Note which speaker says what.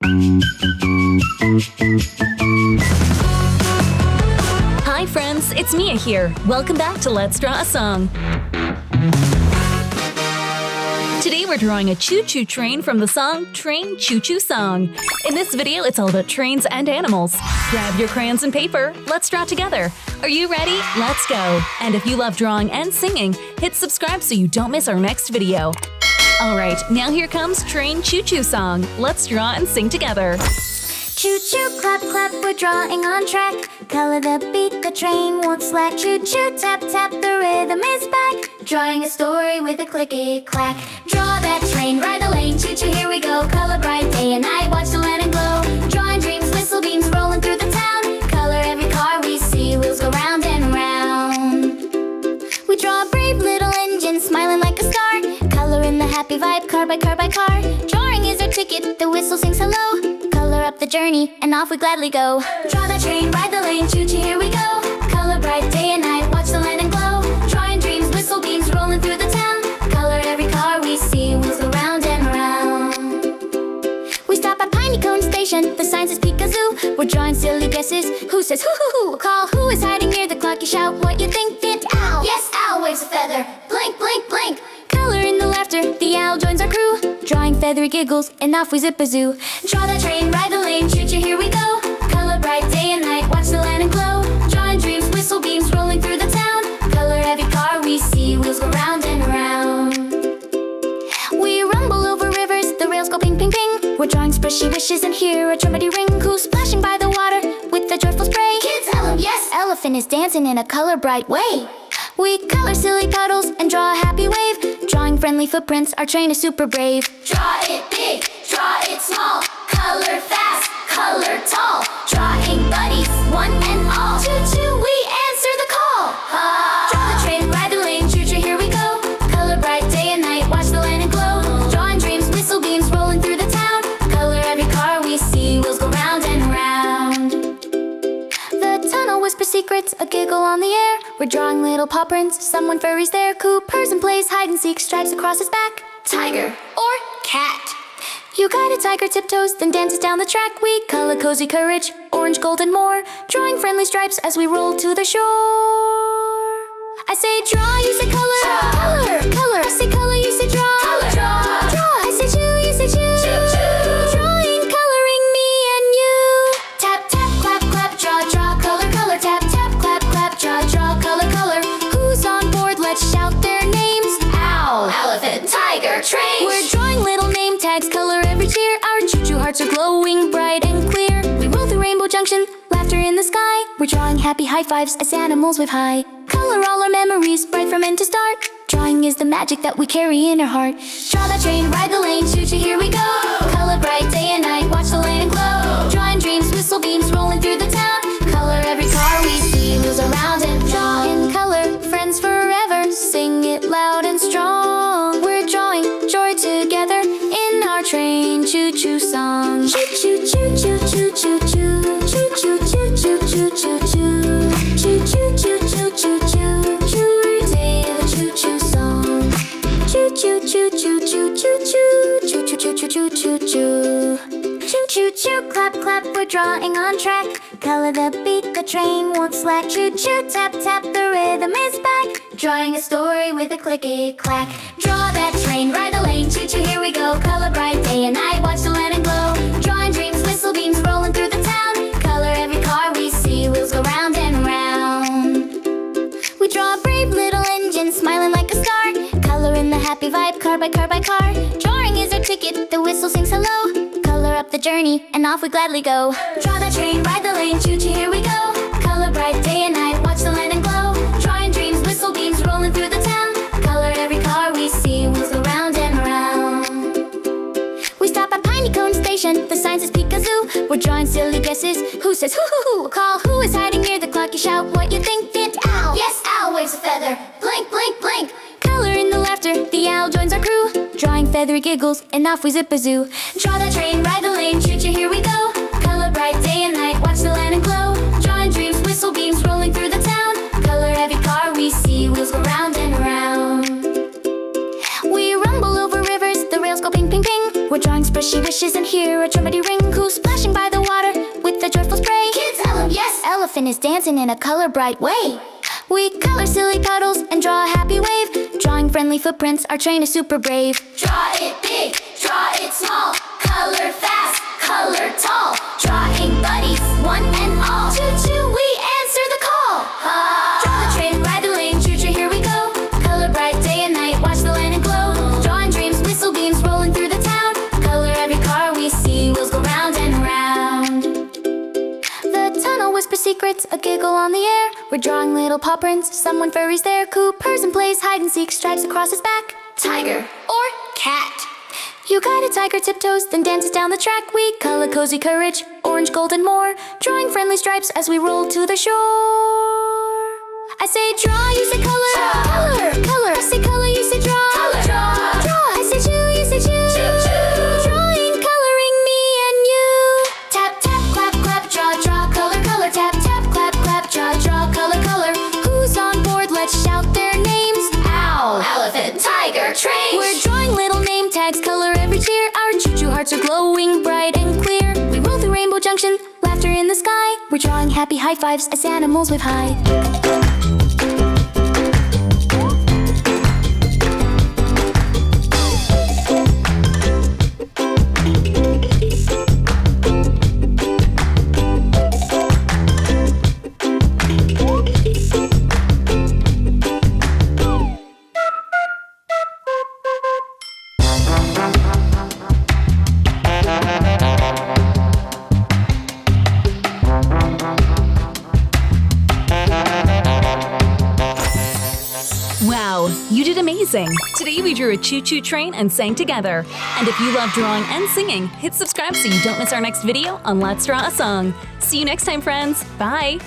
Speaker 1: Hi friends, it's Mia here. Welcome back to Let's Draw a Song. Today we're drawing a choo-choo train from the song Train Choo Choo Song. In this video, it's all about trains and animals. Grab your crayons and paper. Let's draw together. Are you ready? Let's go. And if you love drawing and singing, hit subscribe so you don't miss our next video. Alright, now here comes Train Choo Choo Song. Let's draw and sing together.
Speaker 2: Choo-choo, clap, clap, we're drawing on track. Color the beat, the train won't slack. Choo-choo, tap, tap, the rhythm is back. Drawing a story with a clicky-clack. Draw that train, ride the lane, choo-choo, here we go. Color bright day and night, watch the land and glow. Drawing dreams, whistle beams rolling through the town. Color every car we see, wheels go round and round. We draw a brave little engine, smiling like a star. Color in the happy vibe, car by car by car. Drawing is our ticket, the whistle sings hello. Color up the journey, and off we gladly go. Draw the train, ride the lane, choo-choo, here we go. Color bright day and night, watch the land and glow. Drawing dreams, whistle beams rolling through the town. Color every car we see, wheels go round and round. We stop at Piney Cone Station, the sign says Peekazoo. We're drawing silly guesses, who says hoo-hoo-hoo. Call who is hiding near the clock, you shout what you think. Dint owl, yes, owl waves a feather. Blink, blink, blink. Color in the laughter, the owl joins our crew. Drawing feathery giggles, and off we zip-a-zoo. Draw the train, ride the lane, choo-choo, here we go. Color bright day and night, watch the land and glow. Drawing dreams, whistle beams rolling through the town. Color every car we see, wheels go round and round. We rumble over rivers, the rails go ping, ping, ping. We're drawing squishy wishes and hear a trumpety ring. Who's splashing by the water with a joyful spray? Kids tell 'em yes, elephant is dancing in a color bright way. We color silly puddles and draw a happy wave. Drawing friendly footprints, our train is super brave. Draw it big, draw it small. Color fast, color tall. Drawing buddies, one and all. Choo-choo, we answer the call. Draw the train, ride the lane, choo-choo, here we go. Color bright day and night, watch the land and glow. Drawing dreams, whistle beams rolling through the town. Color every car we see, wheels go round and round. The tunnel whispers secrets, a giggle on the air. We're drawing little paw prints, someone furries there. Coopers and plays hide and seek, stripes across his back. Tiger or cat. You guide a tiger tiptoes, then dances down the track. We color cozy courage, orange, gold, and more. Drawing friendly stripes as we roll to the shore. I say draw, you say color. Color, color. I say color, you say draw. Color, draw, draw. I say choo, you say choo. Choo, choo. Drawing, coloring me and you. Tap, tap, clap, clap, draw, draw, color, color. Tap, tap, clap, clap, draw, draw, color, color. Who's on board? Let's shout their names. Owl, elephant, tiger, train. We're drawing little name tags, color every cheer. Our choo-choo hearts are glowing bright and clear. We roll through Rainbow Junction, laughter in the sky. We're drawing happy high fives as animals wave high. Color all our memories, bright from end to start. Drawing is the magic that we carry in our heart. Draw that train, ride the lane, choo-choo, here we go. Color bright day and night, watch the land and glow. Drawing dreams, whistle beams rolling through the town. Color every car we see, wheels around and draw in color, friends forever. Sing it loud and strong. We're drawing joy together in our train choo-choo song. Choo-choo, choo-choo, choo-choo, choo. Choo-choo, choo-choo, choo-choo, choo. Choo-choo, choo-choo, choo-choo, choo. Day the choo-choo song. Choo-choo, choo-choo, choo-choo, choo. Choo-choo, choo-choo, choo-choo. Choo-choo, clap, clap, we're drawing on track. Color the beat, the train won't slack. Choo-choo, tap, tap, the rhythm is back. Drawing a story with a clicky-clack. Draw that train, ride the lane, choo-choo, here we go. Color bright day and night, watch the land and glow. Drawing dreams, whistle beams rolling through the town. Color every car we see, wheels go round and round. We draw a brave little engine, smiling like a star. Color in the happy vibe, car by car by car. Drawing is our ticket, the whistle sings hello. Color up the journey, and off we gladly go. Draw the train, ride the lane, choo-choo, here we go. Color bright day and night, watch the land and glow. Drawing dreams, whistle beams rolling through the town. Color every car we see, wheels go round and round. We stop at Piney Cone Station, the sign says Peekazoo. We're drawing silly guesses, who says hoo-hoo-hoo. Call who is hiding near the clock, you shout what you think. Dint owl, yes, owl waves a feather. Blink, blink, blink. Color in the laughter, the owl joins our crew. Drawing feathery giggles, and off we zip-a-zoo. Draw the train, ride the lane, choo-choo, here we go. Color bright day and night, watch the land and glow. Drawing dreams, whistle beams rolling through the town. Color every car we see, wheels go round and round. We rumble over rivers, the rails go ping, ping, ping. We're drawing squishy wishes and hear a trumpety ring. elephant is dancing in a color-bright way. We color silly puddles and draw a happy wave. Drawing friendly footprints, our train is super brave. Draw it big, draw it small. Color fast, color tall. Drawing buddies, one and all. Choo-choo, we answer the call. Draw the train, ride the lane, choo-choo, here we go. Color bright day and night, watch the land and glow. Drawing dreams, whistle beams rolling through the town. Color every car we see, wheels go round and round. The tunnel whispers secrets, a giggle on the air. We're drawing little paw prints, someone furry's there. Cooper's and plays hide and seek, stripes across his back. Tiger or cat. You guide a tiger tiptoes, then dances down the track. We color cozy courage, orange, gold, and more. Drawing friendly stripes as we roll to the shore. I say draw, you say color. Color, color. I say color, you say draw. Color, draw, draw. I say choo, you say choo. Choo, choo. Drawing, coloring me and you. Tap, tap, clap, clap, draw, draw, color, color. Tap, tap, clap, clap, draw, draw, color, color. Who's on board? Let's shout their names. Owl, elephant, tiger, train. We're drawing little name tags, color every cheer. Our choo-choo hearts are glowing bright and clear. We roll through Rainbow Junction, laughter in the sky. We're drawing happy high fives as animals wave high.
Speaker 1: Wow, you did amazing! Today we drew a choo-choo train and sang together. And if you love drawing and singing, hit subscribe so you don't miss our next video on Let's Draw a Song. See you next time, friends. Bye!